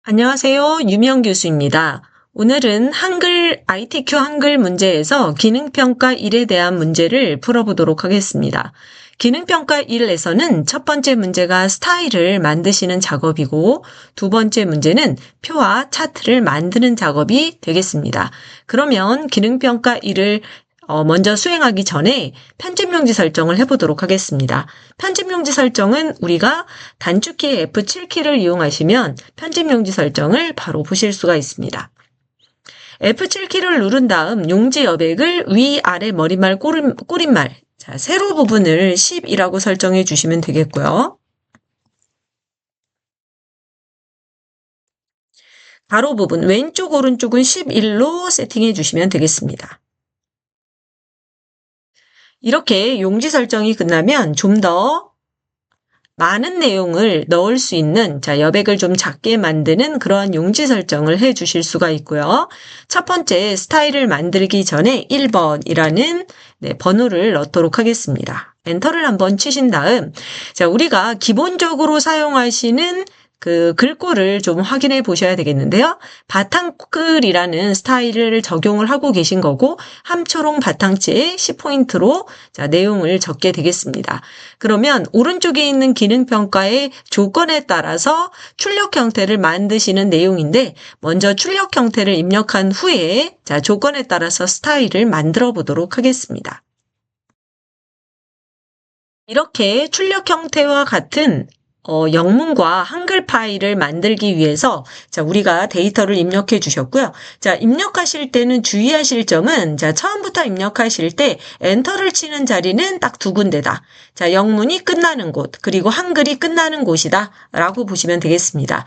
안녕하세요. 유명 교수입니다. 오늘은 ITQ 한글 문제에서 기능평가 1에 대한 문제를 풀어보도록 하겠습니다. 기능평가 1에서는 첫 번째 문제가 스타일을 만드시는 작업이고 두 번째 문제는 표와 차트를 만드는 작업이 되겠습니다. 그러면 기능평가 1을 먼저 수행하기 전에 편집용지 설정을 해보도록 하겠습니다. 편집용지 설정은 우리가 단축키 F7키를 이용하시면 편집용지 설정을 바로 보실 수가 있습니다. F7키를 누른 다음 용지 여백을 위아래 머리말 꼬릿말 세로 부분을 10이라고 설정해 주시면 되겠고요. 가로 부분 왼쪽 오른쪽은 11로 세팅해 주시면 되겠습니다. 이렇게 용지 설정이 끝나면 좀 더 많은 내용을 넣을 수 있는 여백을 좀 작게 만드는 그러한 용지 설정을 해 주실 수가 있고요. 첫 번째 스타일을 만들기 전에 1번이라는 번호를 넣도록 하겠습니다. 엔터를 한번 치신 다음 우리가 기본적으로 사용하시는 그 글꼴을 좀 확인해 보셔야 되겠는데요. 바탕글이라는 스타일을 적용을 하고 계신 거고 함초롱 바탕체에 10포인트로 내용을 적게 되겠습니다. 그러면 오른쪽에 있는 기능평가의 조건에 따라서 출력 형태를 만드시는 내용인데 먼저 출력 형태를 입력한 후에 조건에 따라서 스타일을 만들어 보도록 하겠습니다. 이렇게 출력 형태와 같은 영문과 한글 파일을 만들기 위해서 우리가 데이터를 입력해 주셨고요. 입력하실 때는 주의하실 점은 처음부터 입력하실 때 엔터를 치는 자리는 딱 두 군데다. 영문이 끝나는 곳 그리고 한글이 끝나는 곳이다 라고 보시면 되겠습니다.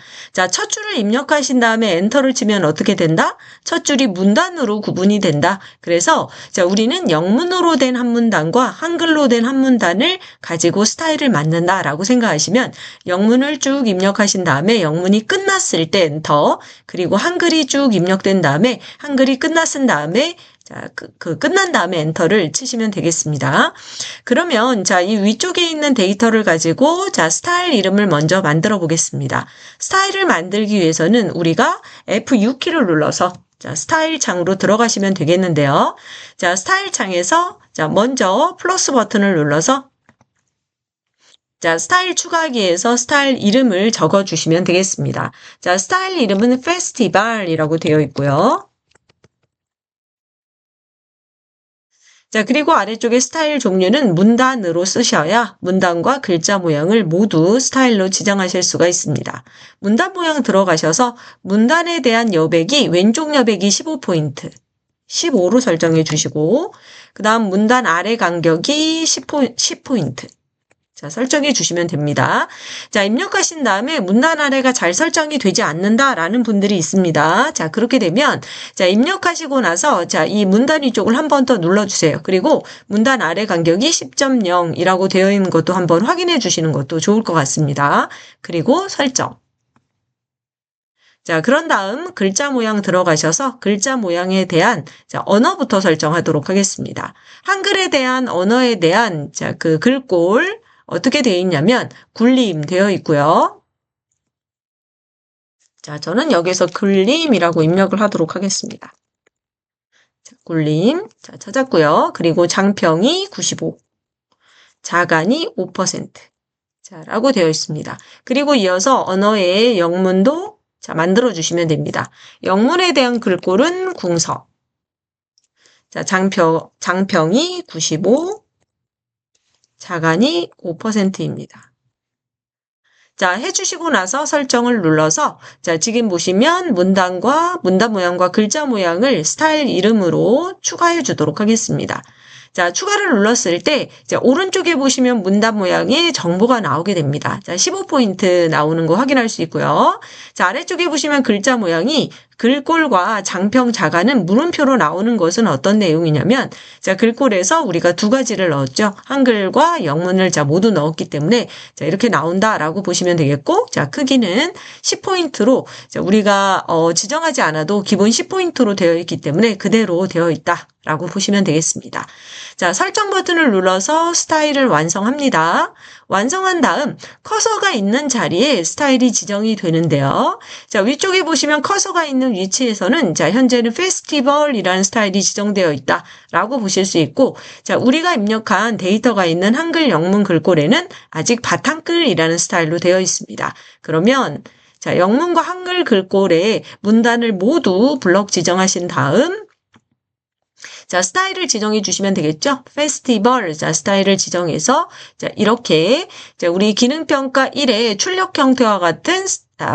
첫 줄을 입력하신 다음에 엔터를 치면 어떻게 된다? 첫 줄이 문단으로 구분이 된다. 그래서 우리는 영문으로 된 한 문단과 한글로 된 한 문단을 가지고 스타일을 만든다 라고 생각하시면 영문을 쭉 입력하신 다음에 영문이 끝났을 때 엔터, 그리고 한글이 쭉 입력된 다음에 한글이 끝났은 다음에 끝난 다음에 엔터를 치시면 되겠습니다. 그러면 이 위쪽에 있는 데이터를 가지고 스타일 이름을 먼저 만들어 보겠습니다. 스타일을 만들기 위해서는 우리가 F6키를 눌러서 스타일 창으로 들어가시면 되겠는데요. 스타일 창에서 먼저 플러스 버튼을 눌러서 스타일 추가하기에서 스타일 이름을 적어주시면 되겠습니다. 스타일 이름은 페스티벌이라고 되어 있고요. 그리고 아래쪽에 스타일 종류는 문단으로 쓰셔야 문단과 글자 모양을 모두 스타일로 지정하실 수가 있습니다. 문단 모양 들어가셔서 문단에 대한 여백이 왼쪽 여백이 15포인트, 15로 설정해 주시고 그 다음 문단 아래 간격이 10포인트. 설정해 주시면 됩니다. 입력하신 다음에 문단 아래가 잘 설정이 되지 않는다라는 분들이 있습니다. 그렇게 되면 입력하시고 나서 이 문단 위쪽을 한 번 더 눌러주세요. 그리고 문단 아래 간격이 10.0이라고 되어 있는 것도 한번 확인해 주시는 것도 좋을 것 같습니다. 그리고 설정. 그런 다음 글자 모양 들어가셔서 글자 모양에 대한 언어부터 설정하도록 하겠습니다. 한글에 대한 언어에 대한 그 글꼴 어떻게 되어 있냐면 굴림 되어 있고요. 저는 여기서 굴림이라고 입력을 하도록 하겠습니다. 굴림 찾았고요. 그리고 장평이 95, 자간이 5%. 라고 되어 있습니다. 그리고 이어서 언어의 영문도 만들어 주시면 됩니다. 영문에 대한 글꼴은 궁서. 장평이 95, 자간이 5%입니다. 해주시고 나서 설정을 눌러서 지금 보시면 문단과 문단 모양과 글자 모양을 스타일 이름으로 추가해 주도록 하겠습니다. 추가를 눌렀을 때 오른쪽에 보시면 문단 모양의 정보가 나오게 됩니다. 15포인트 나오는 거 확인할 수 있고요. 아래쪽에 보시면 글자 모양이 글꼴과 장평 자간은 물음표로 나오는 것은 어떤 내용이냐면 글꼴에서 우리가 두 가지를 넣었죠. 한글과 영문을 모두 넣었기 때문에 이렇게 나온다라고 보시면 되겠고 크기는 10포인트로 우리가 지정하지 않아도 기본 10포인트로 되어 있기 때문에 그대로 되어 있다. 라고 보시면 되겠습니다. 자, 설정 버튼을 눌러서 스타일을 완성합니다. 완성한 다음 커서가 있는 자리에 스타일이 지정이 되는데요. 자, 위쪽에 보시면 커서가 있는 위치에서는 자, 현재는 페스티벌이라는 스타일이 지정되어 있다라고 보실 수 있고, 자, 우리가 입력한 데이터가 있는 한글 영문 글꼴에는 아직 바탕글이라는 스타일로 되어 있습니다. 그러면 자, 영문과 한글 글꼴의 문단을 모두 블럭 지정하신 다음 자, 스타일을 지정해 주시면 되겠죠? 페스티벌, 자, 스타일을 지정해서, 자, 이렇게, 자, 우리 기능평가 1의 출력 형태와 같은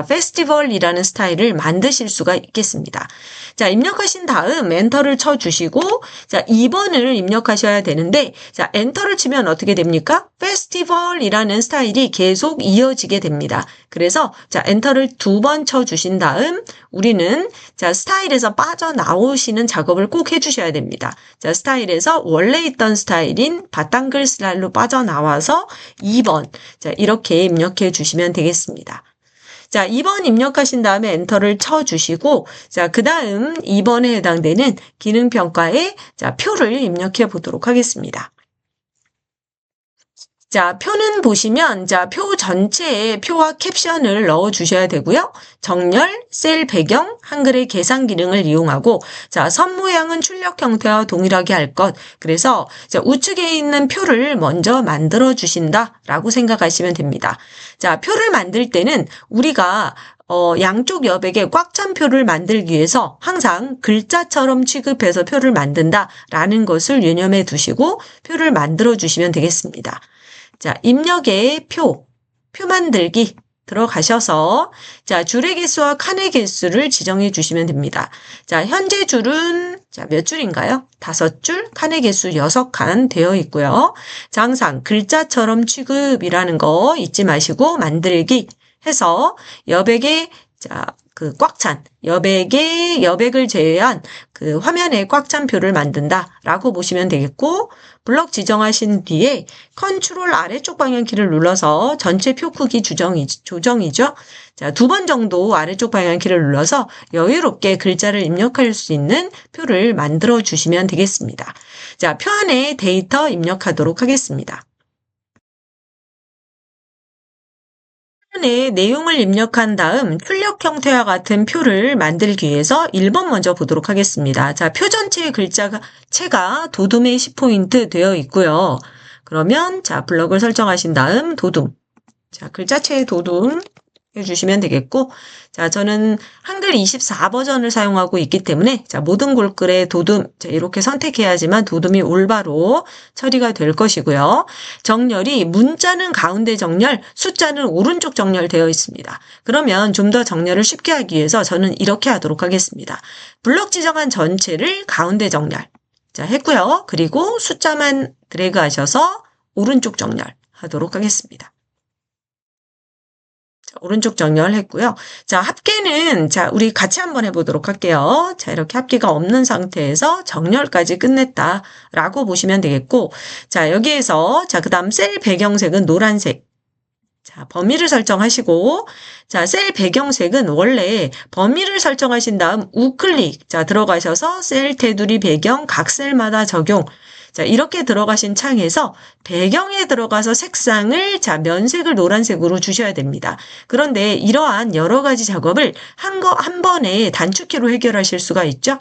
페스티벌이라는 스타일을 만드실 수가 있겠습니다. 자, 입력하신 다음 엔터를 쳐주시고, 자, 2번을 입력하셔야 되는데, 자, 엔터를 치면 어떻게 됩니까? 페스티벌이라는 스타일이 계속 이어지게 됩니다. 그래서, 자, 엔터를 2번 쳐주신 다음, 우리는, 자, 스타일에서 빠져나오시는 작업을 꼭 해주셔야 됩니다. 자, 스타일에서 원래 있던 스타일인 바탕글 스타일로 빠져나와서 2번, 자, 이렇게 입력해 주시면 되겠습니다. 자, 2번 입력하신 다음에 엔터를 쳐주시고, 자, 그 다음 2번에 해당되는 기능평가에, 자, 표를 입력해 보도록 하겠습니다. 자, 표는 보시면, 자, 표 전체에 표와 캡션을 넣어 주셔야 되고요. 정렬, 셀 배경, 한글의 계산 기능을 이용하고, 자, 선 모양은 출력 형태와 동일하게 할 것. 그래서, 자, 우측에 있는 표를 먼저 만들어 주신다라고 생각하시면 됩니다. 자, 표를 만들 때는 우리가 양쪽 여백에 꽉 찬 표를 만들기 위해서 항상 글자처럼 취급해서 표를 만든다라는 것을 유념해 두시고 표를 만들어 주시면 되겠습니다. 자, 입력의 표 만들기 들어가셔서 자, 줄의 개수와 칸의 개수를 지정해 주시면 됩니다. 자, 현재 줄은 자, 몇 줄인가요? 5줄, 칸의 개수 6칸 되어 있고요. 자, 항상 글자처럼 취급이라는 거 잊지 마시고 만들기 해서 여백에 자, 그 꽉 찬 여백을 제외한 그 화면에 꽉 찬 표를 만든다라고 보시면 되겠고, 블럭 지정하신 뒤에 컨트롤 아래쪽 방향키를 눌러서 전체 표 크기 조정이죠. 자, 2번 정도 아래쪽 방향키를 눌러서 여유롭게 글자를 입력할 수 있는 표를 만들어 주시면 되겠습니다. 자, 표 안에 데이터 입력하도록 하겠습니다. 의 내용을 입력한 다음 출력 형태와 같은 표를 만들기 위해서 1번 먼저 보도록 하겠습니다. 자, 표 전체의 글자체가 도둠에 10포인트 되어 있고요. 그러면 자, 블럭을 설정하신 다음 도둠. 자, 글자체의 도둠 해주시면 되겠고, 자, 저는 한글 24 버전을 사용하고 있기 때문에 자, 모든 글꼴에 도둠 자, 이렇게 선택해야지만 도둠이 올바로 처리가 될 것이고요. 정렬이 문자는 가운데 정렬, 숫자는 오른쪽 정렬 되어 있습니다. 그러면 좀 더 정렬을 쉽게 하기 위해서 저는 이렇게 하도록 하겠습니다. 블럭 지정한 전체를 가운데 정렬 자, 했고요. 그리고 숫자만 드래그 하셔서 오른쪽 정렬 하도록 하겠습니다. 자, 오른쪽 정렬했고요. 자, 합계는 자, 우리 같이 한번 해보도록 할게요. 자, 이렇게 합계가 없는 상태에서 정렬까지 끝냈다라고 보시면 되겠고, 자, 여기에서 자, 그다음 셀 배경색은 노란색. 자, 범위를 설정하시고, 자, 셀 배경색은 원래 범위를 설정하신 다음 우클릭, 자, 들어가셔서 셀 테두리 배경 각 셀마다 적용. 자, 이렇게 들어가신 창에서 배경에 들어가서 색상을 자, 면색을 노란색으로 주셔야 됩니다. 그런데 이러한 여러 가지 작업을 한 번에 단축키로 해결하실 수가 있죠.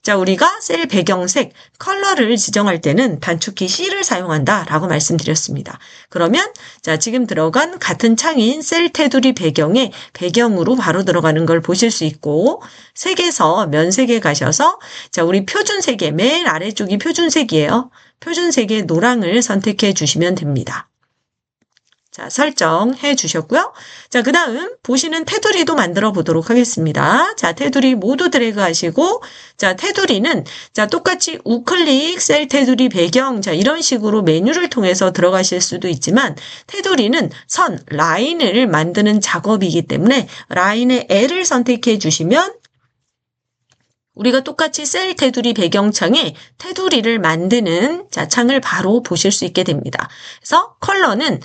자, 우리가 셀 배경색, 컬러를 지정할 때는 단축키 C를 사용한다라고 말씀드렸습니다. 그러면 자, 지금 들어간 같은 창인 셀 테두리 배경에 배경으로 바로 들어가는 걸 보실 수 있고, 색에서 면색에 가셔서 자, 우리 표준색의 맨 아래쪽이 표준색이에요. 표준색의 노랑을 선택해 주시면 됩니다. 자, 설정해 주셨고요. 자, 그 다음 보시는 테두리도 만들어 보도록 하겠습니다. 자, 테두리 모두 드래그 하시고, 자, 테두리는 자, 똑같이 우클릭, 셀 테두리 배경, 자, 이런 식으로 메뉴를 통해서 들어가실 수도 있지만, 테두리는 선, 라인을 만드는 작업이기 때문에 라인의 L을 선택해 주시면 우리가 똑같이 셀 테두리 배경창에 테두리를 만드는 자, 창을 바로 보실 수 있게 됩니다. 그래서 컬러는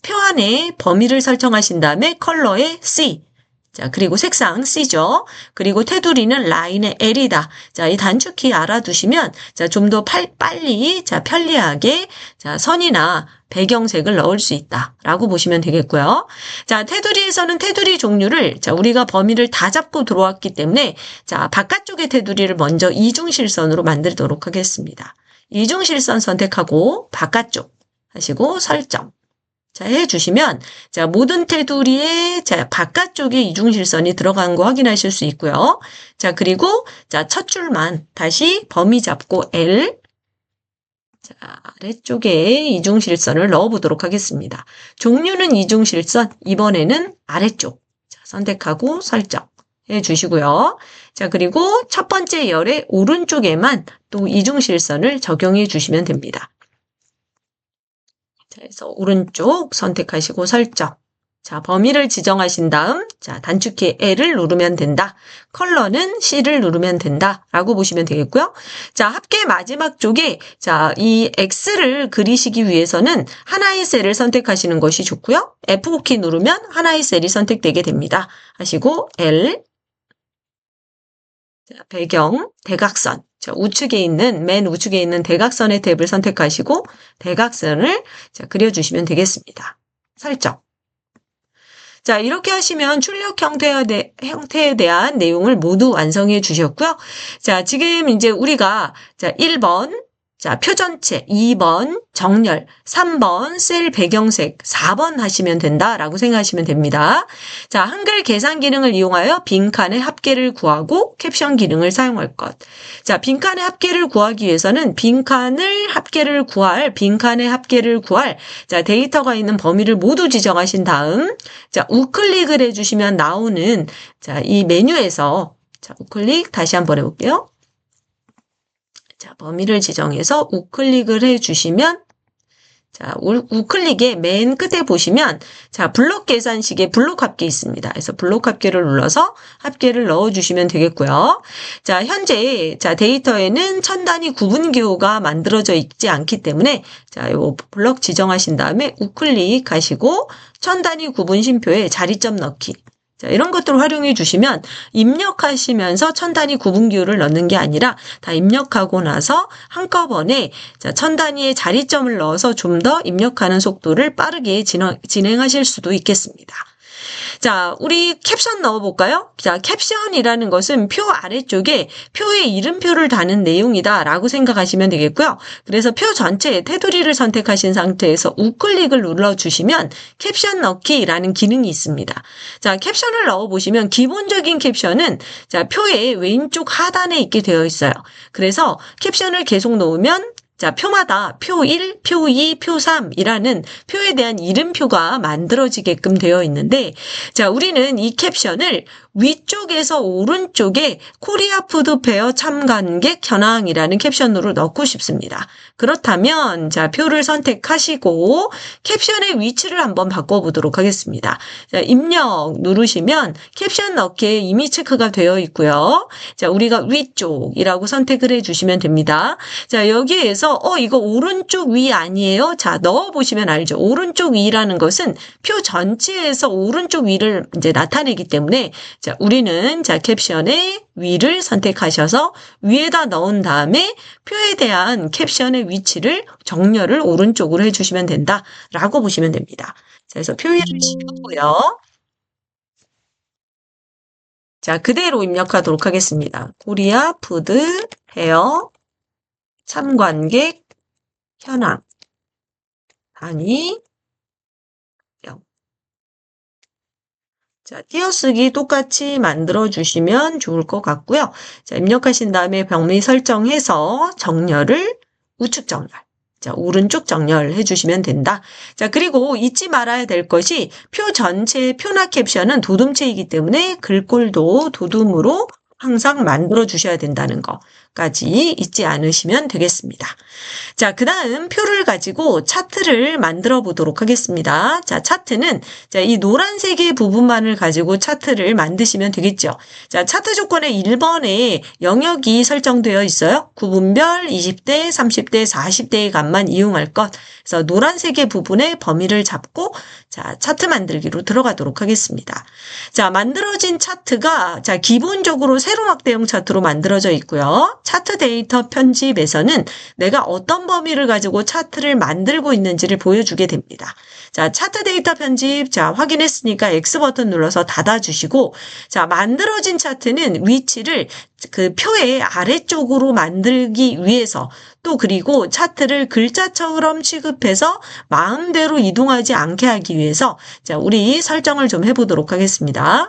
표 안에 범위를 설정하신 다음에 컬러에 C, 자, 그리고 색상 C죠. 그리고 테두리는 라인의 L이다. 자, 이 단축키 알아두시면, 자, 좀 더 빨리, 자, 편리하게, 자, 선이나 배경색을 넣을 수 있다. 라고 보시면 되겠고요. 자, 테두리에서는 테두리 종류를, 자, 우리가 범위를 다 잡고 들어왔기 때문에, 자, 바깥쪽의 테두리를 먼저 이중실선으로 만들도록 하겠습니다. 이중실선 선택하고, 바깥쪽 하시고, 설정. 자, 해주시면, 자, 모든 테두리에, 자, 바깥쪽에 이중실선이 들어간 거 확인하실 수 있고요. 자, 그리고, 자, 첫 줄만 다시 범위 잡고 L. 자, 아래쪽에 이중실선을 넣어보도록 하겠습니다. 종류는 이중실선, 이번에는 아래쪽. 자, 선택하고 설정 해주시고요. 자, 그리고 첫 번째 열의 오른쪽에만 또 이중실선을 적용해 주시면 됩니다. 자, 그래서 오른쪽 선택하시고 설정. 자, 범위를 지정하신 다음, 자, 단축키 L을 누르면 된다. 컬러는 C를 누르면 된다. 라고 보시면 되겠고요. 자, 합계 마지막 쪽에, 자, 이 X를 그리시기 위해서는 하나의 셀을 선택하시는 것이 좋고요. F4키 누르면 하나의 셀이 선택되게 됩니다. 하시고, L. 자, 배경, 대각선. 자, 맨 우측에 있는 대각선의 탭을 선택하시고, 대각선을, 자, 그려주시면 되겠습니다. 설정. 자, 이렇게 하시면 출력 형태에 대한 내용을 모두 완성해 주셨고요. 자, 지금 이제 우리가, 자, 1번, 자, 표 전체, 2번, 정렬, 3번, 셀 배경색, 4번 하시면 된다라고 생각하시면 됩니다. 자, 한글 계산 기능을 이용하여 빈칸의 합계를 구하고 캡션 기능을 사용할 것. 자, 빈칸의 합계를 구하기 위해서는 빈칸의 합계를 구할, 자, 데이터가 있는 범위를 모두 지정하신 다음, 자, 우클릭을 해주시면 나오는, 자, 이 메뉴에서, 자, 우클릭 다시 한번 해볼게요. 자, 범위를 지정해서 우클릭을 해주시면, 자, 우클릭의 맨 끝에 보시면, 자, 블록 계산식에 블록 합계 있습니다. 그래서 블록 합계를 눌러서 합계를 넣어주시면 되겠고요. 자, 현재, 자, 데이터에는 천 단위 구분 기호가 만들어져 있지 않기 때문에, 자, 요 블록 지정하신 다음에 우클릭 하시고, 천 단위 구분 쉼표에 자리점 넣기. 자, 이런 것들을 활용해 주시면 입력하시면서 천 단위 구분 기호를 넣는 게 아니라 다 입력하고 나서 한꺼번에 자, 천 단위의 자리점을 넣어서 좀 더 입력하는 속도를 빠르게 진행하실 수도 있겠습니다. 자, 우리 캡션 넣어볼까요? 자, 캡션이라는 것은 표 아래쪽에 표에 이름표를 다는 내용이다 라고 생각하시면 되겠고요. 그래서 표 전체에 테두리를 선택하신 상태에서 우클릭을 눌러주시면 캡션 넣기라는 기능이 있습니다. 자, 캡션을 넣어보시면 기본적인 캡션은 자, 표의 왼쪽 하단에 있게 되어 있어요. 그래서 캡션을 계속 넣으면 자, 표마다 표 1, 표 2, 표 3이라는 표에 대한 이름표가 만들어지게끔 되어 있는데, 자, 우리는 이 캡션을 위쪽에서 오른쪽에 코리아 푸드 페어 참관객 현황이라는 캡션으로 넣고 싶습니다. 그렇다면, 자, 표를 선택하시고 캡션의 위치를 한번 바꿔보도록 하겠습니다. 자, 입력 누르시면 캡션 넣기에 이미 체크가 되어 있고요. 자, 우리가 위쪽이라고 선택을 해주시면 됩니다. 자, 여기에서 이거 오른쪽 위 아니에요? 자, 넣어보시면 알죠. 오른쪽 위라는 것은 표 전체에서 오른쪽 위를 이제 나타내기 때문에 자, 우리는 자, 캡션의 위를 선택하셔서 위에다 넣은 다음에 표에 대한 캡션의 위치를 정렬을 오른쪽으로 해주시면 된다라고 보시면 됩니다. 자, 그래서 표현을 시켰고요. 자, 그대로 입력하도록 하겠습니다. 코리아 푸드 헤어 참관객 현황 단위 0. 자, 띄어쓰기 똑같이 만들어주시면 좋을 것 같고요. 자, 입력하신 다음에 범위 설정해서 정렬을 우측 정렬. 자, 오른쪽 정렬 해주시면 된다. 자, 그리고 잊지 말아야 될 것이 표 전체의 표나 캡션은 도둠체이기 때문에 글꼴도 도둠으로 항상 만들어 주셔야 된다는 거. 까지 잊지 않으시면 되겠습니다. 자, 그 다음 표를 가지고 차트를 만들어 보도록 하겠습니다. 자, 차트는 자, 이 노란색의 부분만을 가지고 차트를 만드시면 되겠죠. 자, 차트 조건의 1번에 영역이 설정되어 있어요. 구분별 20대, 30대, 40대의 값만 이용할 것. 그래서 노란색의 부분에 범위를 잡고 자, 차트 만들기로 들어가도록 하겠습니다. 자, 만들어진 차트가 자, 기본적으로 세로막대형 차트로 만들어져 있고요. 차트 데이터 편집에서는 내가 어떤 범위를 가지고 차트를 만들고 있는지를 보여주게 됩니다. 자, 차트 데이터 편집, 자, 확인했으니까 X 버튼 눌러서 닫아주시고, 자, 만들어진 차트는 위치를 그 표의 아래쪽으로 만들기 위해서 또 그리고 차트를 글자처럼 취급해서 마음대로 이동하지 않게 하기 위해서 자, 우리 설정을 좀 해보도록 하겠습니다.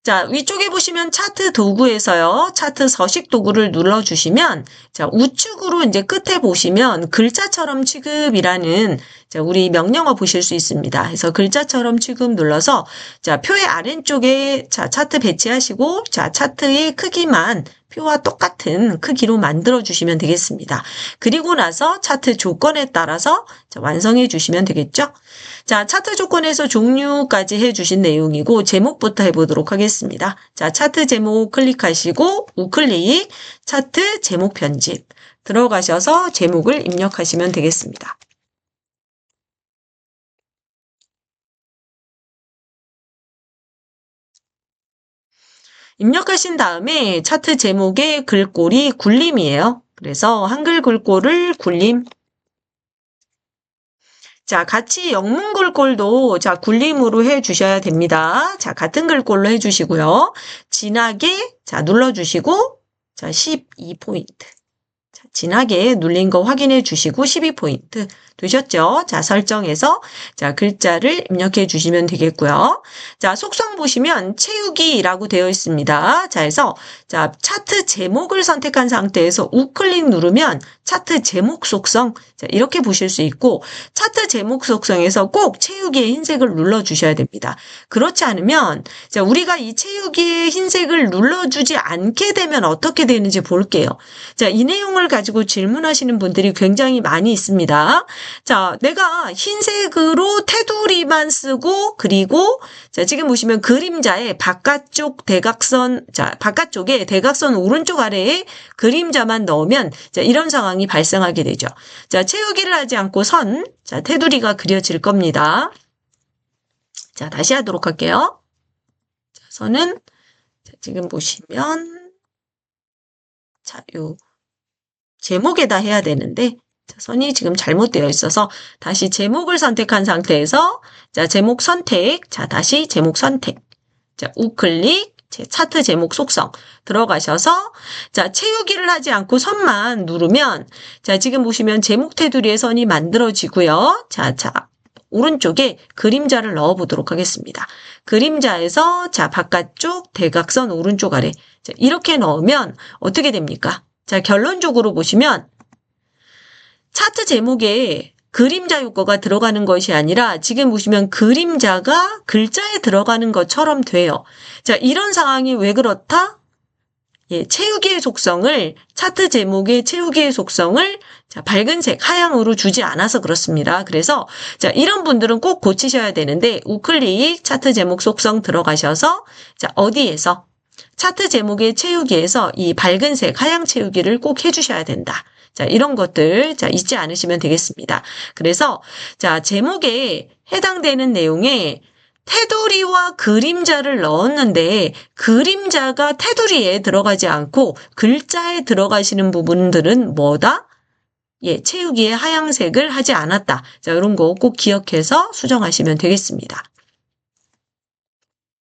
자, 위쪽에 보시면 차트 도구에서요. 차트 서식 도구를 눌러주시면 자, 우측으로 이제 끝에 보시면 글자처럼 취급이라는 자, 우리 명령어 보실 수 있습니다. 그래서 글자처럼 취급 눌러서 자, 표의 아래쪽에 자, 차트 배치하시고 자, 차트의 크기만 표와 똑같은 크기로 만들어 주시면 되겠습니다. 그리고 나서 차트 조건에 따라서 자, 완성해 주시면 되겠죠? 자, 차트 조건에서 종류까지 해주신 내용이고 제목부터 해보도록 하겠습니다. 자, 차트 제목 클릭하시고 우클릭 차트 제목 편집 들어가셔서 제목을 입력하시면 되겠습니다. 입력하신 다음에 차트 제목의 글꼴이 굴림이에요. 그래서 한글 글꼴을 굴림. 자, 같이 영문 글꼴도 자, 굴림으로 해 주셔야 됩니다. 자, 같은 글꼴로 해 주시고요. 진하게 자, 눌러 주시고 자, 12포인트. 자, 진하게 눌린 거 확인해 주시고 12포인트 되셨죠? 자, 설정해서 자, 글자를 입력해 주시면 되겠고요. 자, 속성 보시면 채우기라고 되어 있습니다. 자, 해서 자, 차트 제목을 선택한 상태에서 우클릭 누르면 차트 제목 속성 자, 이렇게 보실 수 있고 차트 제목 속성에서 꼭 채우기의 흰색을 눌러 주셔야 됩니다. 그렇지 않으면 자, 우리가 이 채우기의 흰색을 눌러 주지 않게 되면 어떻게 되는지 볼게요. 자, 이 내용을 가지고 질문하시는 분들이 굉장히 많이 있습니다. 자, 내가 흰색으로 테두리만 쓰고 그리고 자, 지금 보시면 그림자의 바깥쪽 대각선 자, 바깥쪽에 대각선 오른쪽 아래에 그림자만 넣으면 자, 이런 상황이 발생하게 되죠. 자, 채우기를 하지 않고 선, 자, 테두리가 그려질 겁니다. 자, 다시 하도록 할게요. 자, 선은 자, 지금 보시면 자, 요 제목에다 해야 되는데 자, 선이 지금 잘못되어 있어서 다시 제목을 선택한 상태에서 자, 제목 선택, 자, 다시 제목 선택. 자, 우클릭, 차트 제목 속성 들어가셔서 자, 채우기를 하지 않고 선만 누르면 자, 지금 보시면 제목 테두리에 선이 만들어지고요. 자, 오른쪽에 그림자를 넣어 보도록 하겠습니다. 그림자에서 자, 바깥쪽 대각선 오른쪽 아래 자, 이렇게 넣으면 어떻게 됩니까? 자, 결론적으로 보시면 차트 제목에 그림자 효과가 들어가는 것이 아니라 지금 보시면 그림자가 글자에 들어가는 것처럼 돼요. 자, 이런 상황이 왜 그렇다? 예, 채우기의 속성을 차트 제목의 채우기의 속성을 자, 밝은색 하향으로 주지 않아서 그렇습니다. 그래서 자, 이런 분들은 꼭 고치셔야 되는데 우클릭 차트 제목 속성 들어가셔서 자, 어디에서 차트 제목의 채우기에서 이 밝은색 하향 채우기를 꼭 해주셔야 된다. 자, 이런 것들, 자, 잊지 않으시면 되겠습니다. 그래서, 자, 제목에 해당되는 내용에 테두리와 그림자를 넣었는데, 그림자가 테두리에 들어가지 않고 글자에 들어가시는 부분들은 뭐다? 예, 채우기에 하향색을 하지 않았다. 자, 이런 거 꼭 기억해서 수정하시면 되겠습니다.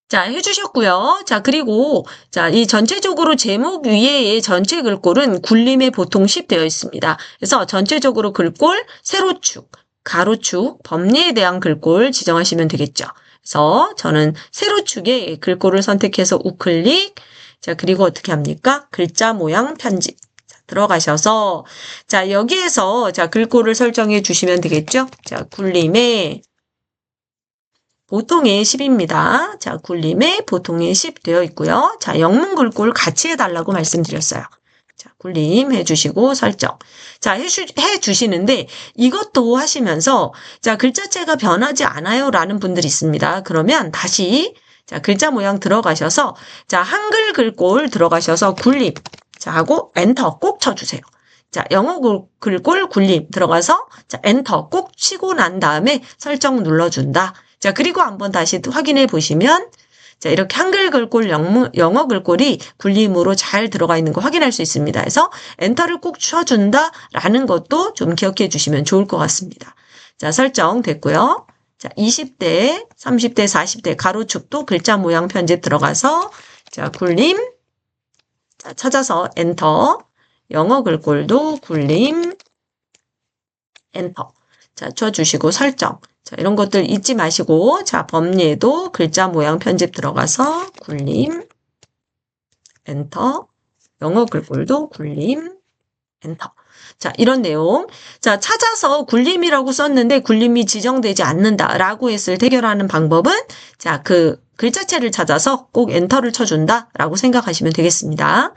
자, 해주셨고요. 자, 그리고 자, 이 전체적으로 제목 위에의 전체 글꼴은 굴림에 보통 10 되어 있습니다. 그래서 전체적으로 글꼴, 세로축, 가로축, 범위에 대한 글꼴 지정하시면 되겠죠. 그래서 저는 세로축에 글꼴을 선택해서 우클릭, 자, 그리고 어떻게 합니까? 글자 모양 편집. 자, 들어가셔서 자, 여기에서 자, 글꼴을 설정해 주시면 되겠죠. 자, 굴림에 보통의 10입니다. 자, 굴림에 보통의 10 되어 있고요. 자, 영문 글꼴 같이 해달라고 말씀드렸어요. 자, 굴림 해주시고 설정. 자, 해주시는데 이것도 하시면서 자, 글자체가 변하지 않아요 라는 분들이 있습니다. 그러면 다시 자, 글자 모양 들어가셔서 자, 한글 글꼴 들어가셔서 굴림 자, 하고 엔터 꼭 쳐주세요. 자, 영어 글꼴 굴림 들어가서 자, 엔터 꼭 치고 난 다음에 설정 눌러준다. 자, 그리고 한번 다시 확인해 보시면 자, 이렇게 한글 글꼴, 영어 글꼴이 굴림으로 잘 들어가 있는 거 확인할 수 있습니다. 그래서 엔터를 꼭 쳐준다라는 것도 좀 기억해 주시면 좋을 것 같습니다. 자, 설정 됐고요. 자, 20대, 30대, 40대 가로축도 글자 모양 편집 들어가서 자, 굴림 자, 찾아서 엔터 영어 글꼴도 굴림 엔터 자, 쳐주시고 설정 자, 이런 것들 잊지 마시고 자, 범례도 글자 모양 편집 들어가서 굴림 엔터 영어 글꼴도 굴림 엔터 자, 이런 내용. 자, 찾아서 굴림이라고 썼는데 굴림이 지정되지 않는다라고 했을 해결하는 방법은 자, 그 글자체를 찾아서 꼭 엔터를 쳐준다라고 생각하시면 되겠습니다.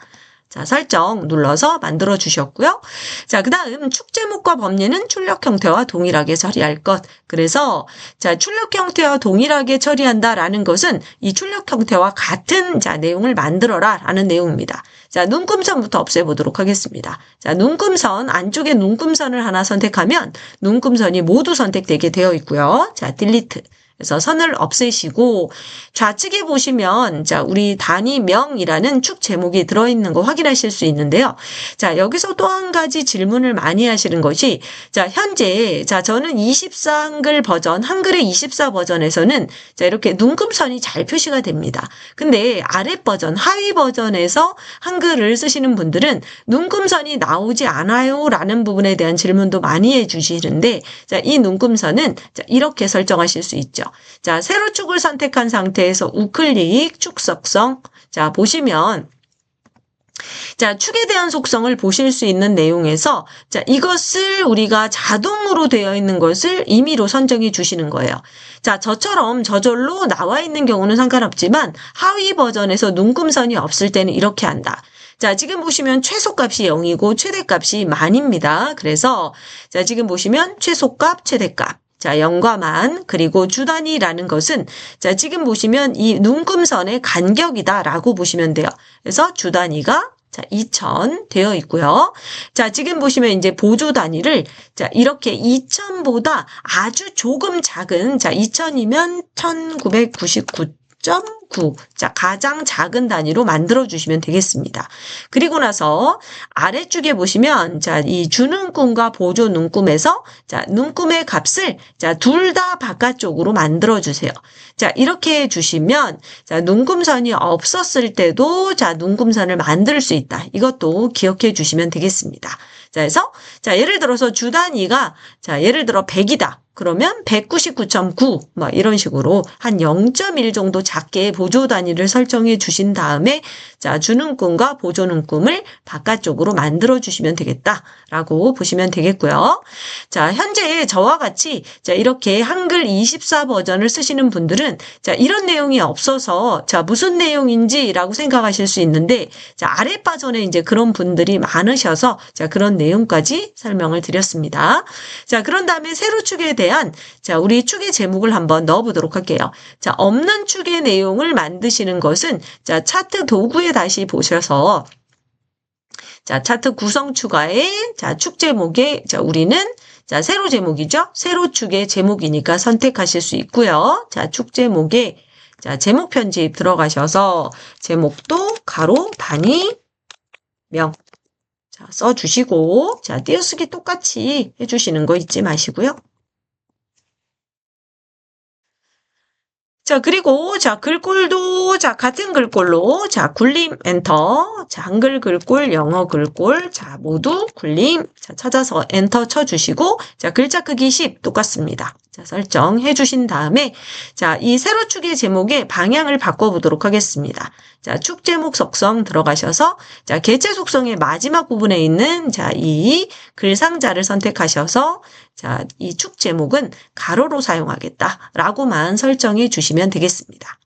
자, 설정 눌러서 만들어 주셨고요. 자, 그 다음 축 제목과 범례는 출력 형태와 동일하게 처리할 것. 그래서 자, 출력 형태와 동일하게 처리한다라는 것은 이 출력 형태와 같은 자, 내용을 만들어라라는 내용입니다. 자, 눈금선부터 없애보도록 하겠습니다. 자, 눈금선 안쪽에 눈금선을 하나 선택하면 눈금선이 모두 선택되게 되어 있고요. 자, 딜리트. 그래서 선을 없애시고 좌측에 보시면 자, 우리 단위명이라는 축 제목이 들어있는 거 확인하실 수 있는데요. 자, 여기서 또 한 가지 질문을 많이 하시는 것이 자, 현재 자, 저는 24 한글 버전, 한글의 24 버전에서는 자, 이렇게 눈금선이 잘 표시가 됩니다. 근데 아래 버전, 하위 버전에서 한글을 쓰시는 분들은 눈금선이 나오지 않아요 라는 부분에 대한 질문도 많이 해주시는데 자, 이 눈금선은 자, 이렇게 설정하실 수 있죠. 자, 세로 축을 선택한 상태에서 우클릭 축 속성. 자, 보시면 자, 축에 대한 속성을 보실 수 있는 내용에서 자, 이것을 우리가 자동으로 되어 있는 것을 임의로 선정해 주시는 거예요. 자, 저처럼 저절로 나와 있는 경우는 상관없지만 하위 버전에서 눈금선이 없을 때는 이렇게 한다. 자, 지금 보시면 최소값이 0이고 최대값이 만입니다. 그래서 자, 지금 보시면 최소값, 최대값. 자, 0과 만, 그리고 주단위라는 것은, 자, 지금 보시면 이 눈금선의 간격이다라고 보시면 돼요. 그래서 주단위가, 자, 2000 되어 있고요. 자, 지금 보시면 이제 보조 단위를, 자, 이렇게 2000보다 아주 조금 작은, 자, 2000이면 1999.9. 자, 가장 작은 단위로 만들어 주시면 되겠습니다. 그리고 나서 아래쪽에 보시면 자, 이 주눈금과 보조 눈금에서 자, 눈금의 값을 자, 둘 다 바깥쪽으로 만들어 주세요. 자, 이렇게 해 주시면 자, 눈금선이 없었을 때도 자, 눈금선을 만들 수 있다. 이것도 기억해 주시면 되겠습니다. 자, 그래서 자, 예를 들어서 주 단위가 자, 예를 들어 100이다. 그러면 199.9 뭐 이런 식으로 한 0.1 정도 작게 보조 단위를 설정해 주신 다음에 자, 주눈금과 보조 눈금을 바깥쪽으로 만들어 주시면 되겠다라고 보시면 되겠고요. 자, 현재 저와 같이 자, 이렇게 한글 24 버전을 쓰시는 분들은 자, 이런 내용이 없어서 자, 무슨 내용인지라고 생각하실 수 있는데 자, 아래 버전에 이제 그런 분들이 많으셔서 자, 그런 내용까지 설명을 드렸습니다. 자, 그런 다음에 세로 축에 대한 자, 우리 축의 제목을 한번 넣어 보도록 할게요. 자, 없는 축의 내용을 만드시는 것은 자, 차트 도구에 다시 보셔서 자, 차트 구성 추가에 자, 축 제목에 자, 우리는 자, 세로 제목이죠. 세로 축의 제목이니까 선택하실 수 있고요. 자, 축 제목에 자, 제목 편집 들어가셔서 제목도 가로 단위 명 자, 써 주시고 자, 띄어쓰기 똑같이 해 주시는 거 잊지 마시고요. 자, 그리고 자, 글꼴도 자, 같은 글꼴로 자, 굴림 엔터. 자, 한글 글꼴, 영어 글꼴 자, 모두 굴림. 자, 찾아서 엔터 쳐 주시고 자, 글자 크기 10 똑같습니다. 자, 설정해 주신 다음에 자, 이 세로 축의 제목의 방향을 바꿔 보도록 하겠습니다. 자, 축 제목 속성 들어가셔서 자, 개체 속성의 마지막 부분에 있는 자, 이 글 상자를 선택하셔서 자, 이 축 제목은 가로로 사용하겠다라고만 설정해 주시면 되겠습니다.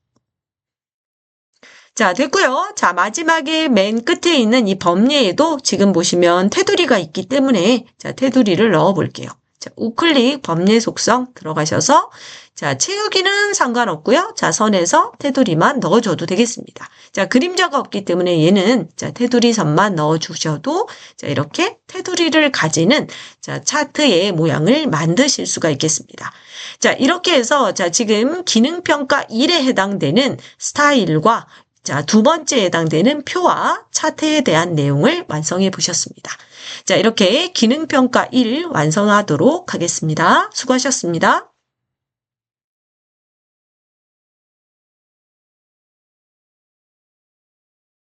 자, 됐고요. 자, 마지막에 맨 끝에 있는 이 범례에도 지금 보시면 테두리가 있기 때문에 자, 테두리를 넣어 볼게요. 자, 우클릭 범례 속성 들어가셔서 자, 채우기는 상관없고요. 자, 선에서 테두리만 넣어줘도 되겠습니다. 자, 그림자가 없기 때문에 얘는 자, 테두리 선만 넣어주셔도 자, 이렇게 테두리를 가지는 자, 차트의 모양을 만드실 수가 있겠습니다. 자, 이렇게 해서 자, 지금 기능평가 1에 해당되는 스타일과 자, 두 번째에 해당되는 표와 차트에 대한 내용을 완성해 보셨습니다. 자, 이렇게 기능평가 1 완성하도록 하겠습니다. 수고하셨습니다.